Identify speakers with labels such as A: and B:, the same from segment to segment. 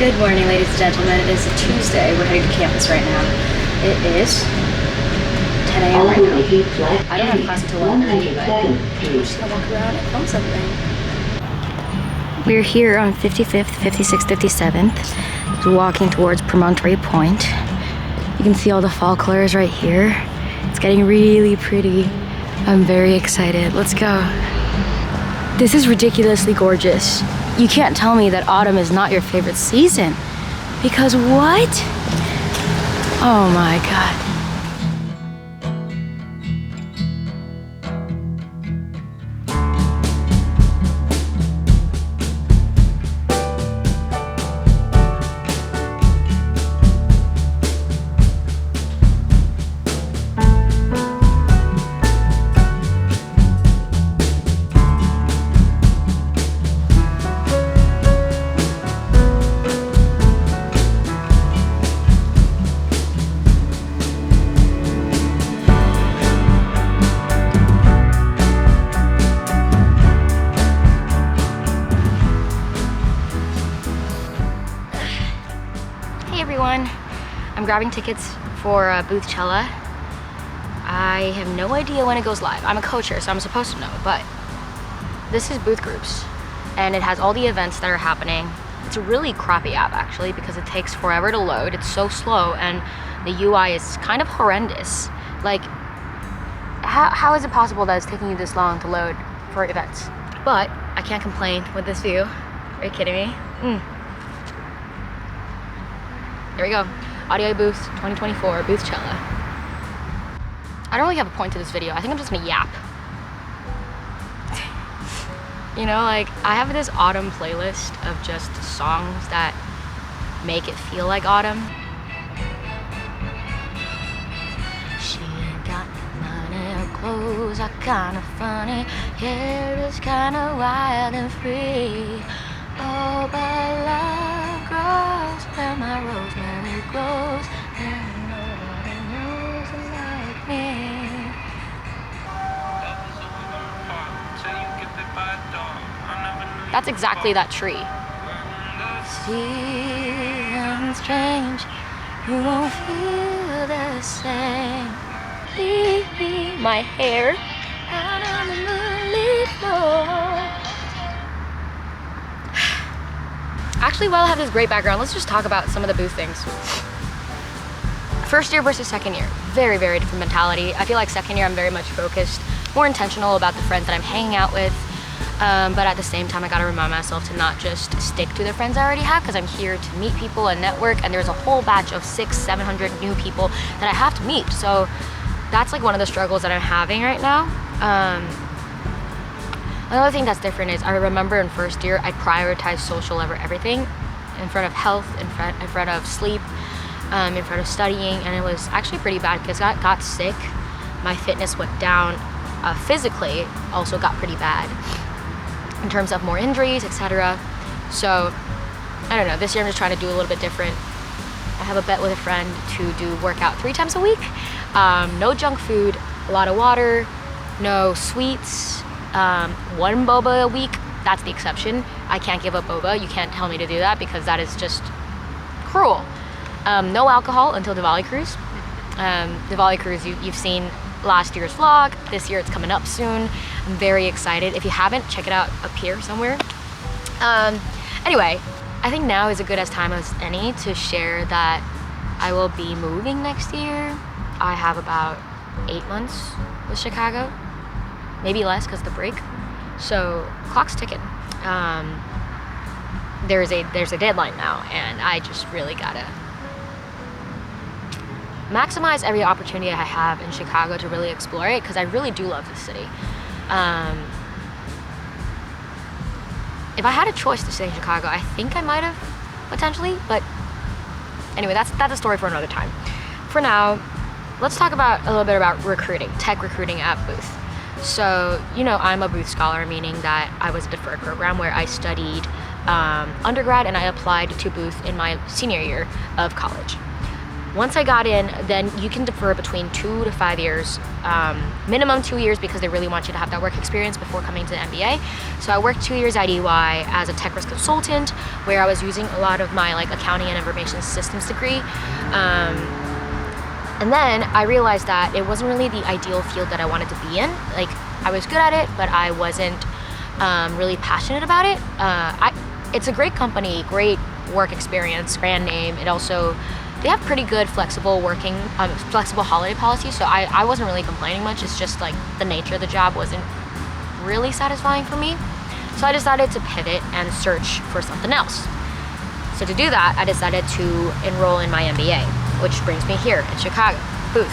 A: Good morning, ladies and gentlemen. It is a Tuesday. We're heading to campus right now. It is 10 a.m. right now. I don't have class until 1:30, but I'm just gonna walk around and film something. We're here on 55th, 56th, 57th, walking towards Promontory Point. You can see all the fall colors right here. It's getting really pretty. I'm very excited. Let's go. This is ridiculously gorgeous. You can't tell me that autumn is not your favorite season. Because what? Oh my God. I'm grabbing tickets for Boothchella. I have no idea when it goes live. I'm a coacher, so I'm supposed to know, but this is Booth Groups, and it has all the events that are happening. It's a really crappy app, actually, because it takes forever to load. It's so slow, and the UI is kind of horrendous. Like, how is it possible that it's taking you this long to load for events? But I can't complain with this view. Are you kidding me? Here we go. Audio booth 2024, Boothchella. I don't really have a point to this video. I think I'm just gonna yap. You know, like, I have this autumn playlist of just songs that make it feel like autumn. She ain't got money or clothes are kinda funny. Hair is kinda wild and free. Oh, but love grows where my rosemary grows, and nobody knows like me. That's exactly that tree. Seasons change, you won't feel the same. My hair out on the moonlit floor. Actually, while I have this great background, let's just talk about some of the booth things. First year versus second year, very, very different mentality. I feel like second year I'm very much focused, more intentional about the friends that I'm hanging out with. But at the same time, I gotta remind myself to not just stick to the friends I already have, because I'm here to meet people and network, and there's a whole batch of 600-700 new people that I have to meet. So that's like one of the struggles that I'm having right now. Another thing that's different is I remember in first year, I prioritized social over everything, in front of health, in front of sleep, in front of studying, and it was actually pretty bad because I got sick. My fitness went down. Physically also got pretty bad in terms of more injuries, etc. So I don't know, this year I'm just trying to do a little bit different. I have a bet with a friend to do workout 3 times a week. No junk food, a lot of water, no sweets. 1 boba a week, that's the exception. I can't give up boba. You can't tell me to do that because that is just cruel. No alcohol until Diwali cruise. Diwali cruise, you've seen last year's vlog. This year it's coming up soon. I'm very excited. If you haven't, check it out up here somewhere. Anyway, I think now is as good as time as any to share that I will be moving next year. I have about 8 months with Chicago. Maybe less because of the break. So clock's ticking. There's a deadline now, and I just really gotta maximize every opportunity I have in Chicago to really explore it, because I really do love this city. If I had a choice to stay in Chicago, I think I might have potentially, but anyway, that's a story for another time. For now, let's talk about a little bit about recruiting, tech recruiting at Booth. So, you know, I'm a Booth scholar, meaning that I was a deferred program where I studied undergrad and I applied to Booth in my senior year of college. Once I got in, then you can defer between 2 to 5 years, minimum 2 years, because they really want you to have that work experience before coming to the MBA. So I worked 2 years at EY as a tech risk consultant, where I was using a lot of my like accounting and information systems degree. And then I realized that it wasn't really the ideal field that I wanted to be in. Like, I was good at it, but I wasn't really passionate about it. It's a great company, great work experience, brand name. It also, they have pretty good flexible working, flexible holiday policy, so I wasn't really complaining much. It's just like the nature of the job wasn't really satisfying for me. So I decided to pivot and search for something else. So to do that, I decided to enroll in my MBA, which brings me here in Chicago, Booth.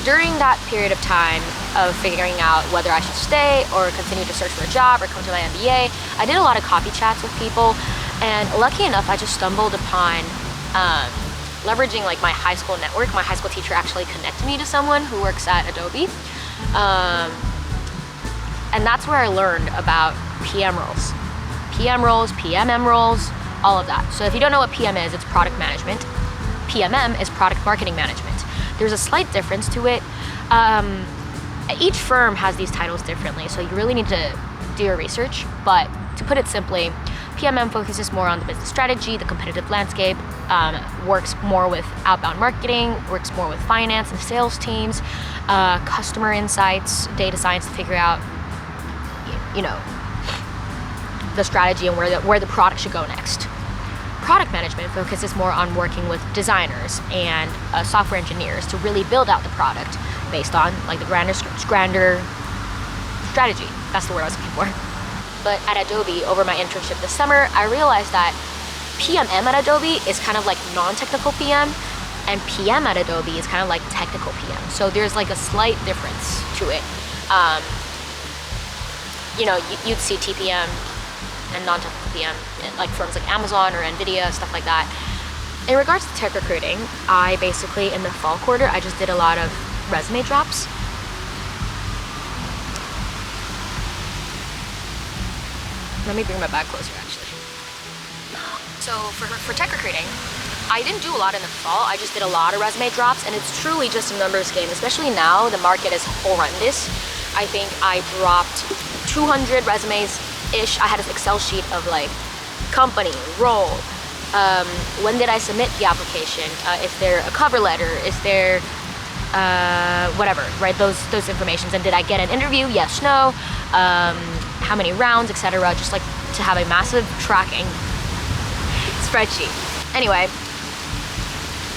A: During that period of time of figuring out whether I should stay or continue to search for a job or come to my MBA, I did a lot of coffee chats with people, and lucky enough, I just stumbled upon leveraging like my high school network. My high school teacher actually connected me to someone who works at Adobe. And that's where I learned about PM roles, PMM roles, all of that. So if you don't know what PM is, it's product management. PMM is product marketing management. There's a slight difference to it. Each firm has these titles differently, so you really need to do your research. But to put it simply, PMM focuses more on the business strategy, the competitive landscape, works more with outbound marketing, works more with finance and sales teams, customer insights, data science to figure out, you know, the strategy and where the product should go next. Product management focuses more on working with designers and software engineers to really build out the product based on like the grander strategy. That's the word I was looking for. But at Adobe, over my internship this summer, I realized that PMM at Adobe is kind of like non-technical PM, and PM at Adobe is kind of like technical PM. So there's like a slight difference to it. You know, you'd see TPM and non-technical PM, like firms like Amazon or Nvidia, stuff like that. In regards to tech recruiting, I basically, in the fall quarter, I just did a lot of resume drops. Let me bring my bag closer, actually. So for tech recruiting, I didn't do a lot in the fall. I just did a lot of resume drops, and it's truly just a numbers game, especially now the market is horrendous. I think I dropped 200 resumes-ish. I had an Excel sheet of like company, role, when did I submit the application, is there a cover letter, is there whatever, right? Those informations. And did I get an interview? Yes, no. How many rounds, etc. Just like to have a massive tracking spreadsheet. Anyway,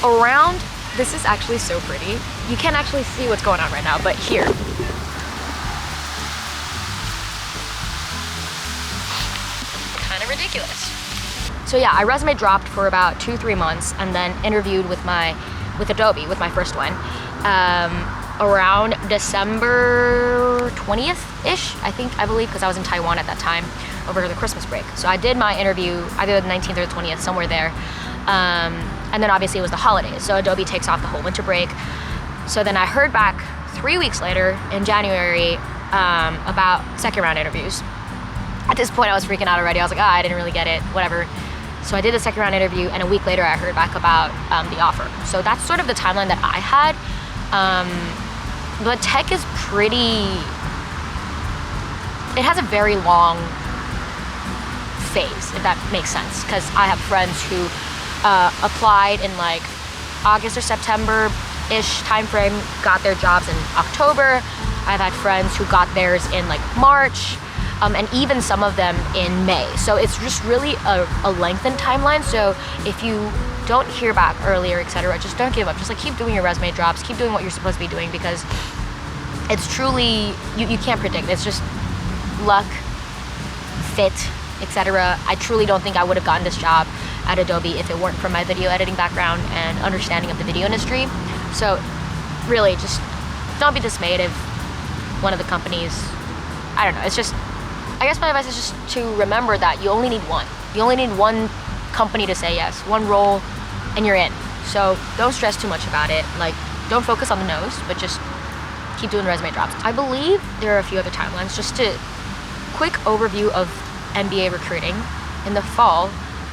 A: around, this is actually so pretty. You can't actually see what's going on right now, but here. Kind of ridiculous. So yeah, I resume dropped for about 2-3 months and then interviewed with Adobe, with my first one. Around December 20th-ish, I believe, because I was in Taiwan at that time over the Christmas break. So I did my interview either the 19th or the 20th, somewhere there. And then obviously it was the holidays, so Adobe takes off the whole winter break. So then I heard back 3 weeks later in January about second round interviews. At this point I was freaking out already. I was like, I didn't really get it, whatever. So I did the second round interview, and a week later I heard back about the offer. So that's sort of the timeline that I had. But tech is it has a very long phase, if that makes sense, because I have friends who applied in like August or September-ish timeframe, got their jobs in October. I've had friends who got theirs in like March, and even some of them in May. So it's just really a lengthened timeline. So if you don't hear back earlier, etc., just don't give up. Just like keep doing your resume drops, keep doing what you're supposed to be doing, because it's truly, you can't predict. It's just luck, fit, etc. I truly don't think I would have gotten this job at Adobe if it weren't for my video editing background and understanding of the video industry. So really, just don't be dismayed if one of the companies, I don't know, it's just, I guess my advice is just to remember that you only need one. You only need one company to say yes, one role, and you're in. So don't stress too much about it. Like, don't focus on the no's, but just keep doing resume drops. I believe there are a few other timelines. Just a quick overview of MBA recruiting. In the fall,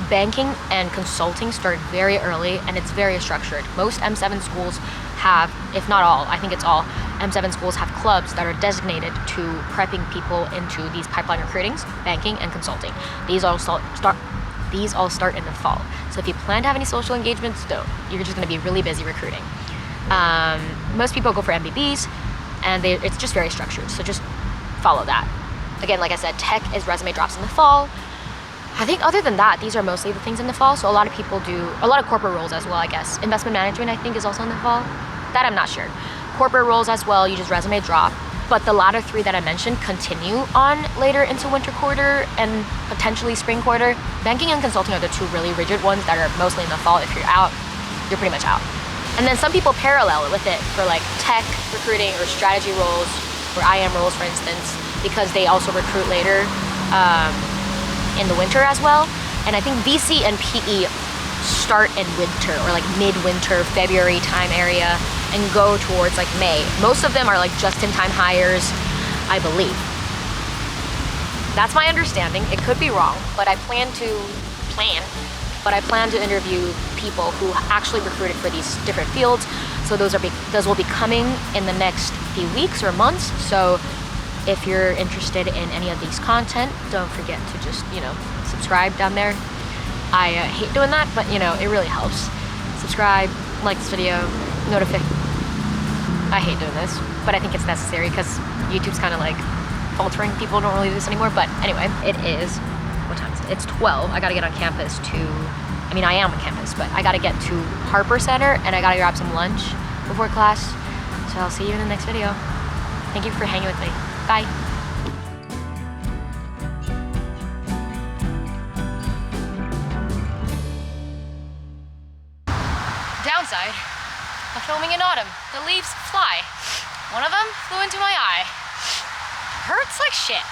A: banking and consulting start very early, and it's very structured. Most M7 schools have, if not all, I think it's all, M7 schools have clubs that are designated to prepping people into these pipeline recruitings, banking and consulting. These all start in the fall. So if you plan to have any social engagements, don't. You're just gonna be really busy recruiting. Most people go for MBBs, and it's just very structured, so just follow that. Again, like I said, tech is resume drops in the fall. I think other than that, these are mostly the things in the fall. So a lot of people do, a lot of corporate roles as well, I guess. Investment management, I think, is also in the fall. That I'm not sure. Corporate roles as well, you just resume drop. But the latter three that I mentioned continue on later into winter quarter and potentially spring quarter. Banking and consulting are the two really rigid ones that are mostly in the fall. If you're out, you're pretty much out. And then some people parallel it with it for like tech recruiting or strategy roles or IM roles, for instance, because they also recruit later in the winter as well. And I think VC and PE start in winter or like mid-winter, February time area and go towards like May. Most of them are like just-in-time hires, I believe. That's my understanding. It could be wrong, but I plan to interview people who actually recruited for these different fields. So those will be coming in the next few weeks or months. So if you're interested in any of these content, don't forget to just, subscribe down there. I hate doing that, but it really helps. Subscribe, like this video, notify. I hate doing this, but I think it's necessary because YouTube's kind of like faltering. People don't really do this anymore, but anyway, it is, what time is it? It's 12. I gotta get on campus I am on campus, but I gotta get to Harper Center and I gotta grab some lunch before class. So I'll see you in the next video. Thank you for hanging with me. Bye. Downside of filming in autumn. The leaves fly. One of them flew into my eye. Hurts like shit.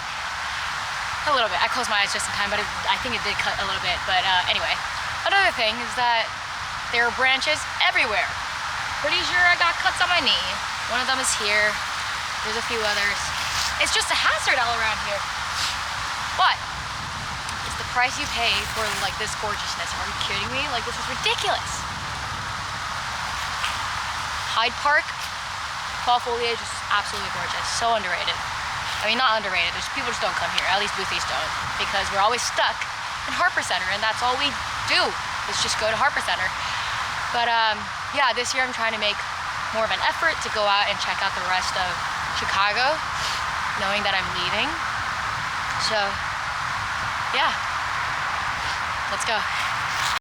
A: A little bit. I closed my eyes just in time, but I think it did cut a little bit. But anyway, another thing is that there are branches everywhere. Pretty sure I got cuts on my knee. One of them is here. There's a few others. It's just a hazard all around here. But it's the price you pay for like this gorgeousness. Are you kidding me? Like, this is ridiculous. Hyde Park, fall foliage is absolutely gorgeous. So underrated. Not underrated. People just don't come here. At least Boothies don't, because we're always stuck in Harper Center, and that's all we do is just go to Harper Center. But yeah, this year I'm trying to make more of an effort to go out and check out the rest of Chicago, knowing that I'm leaving. So yeah, let's go.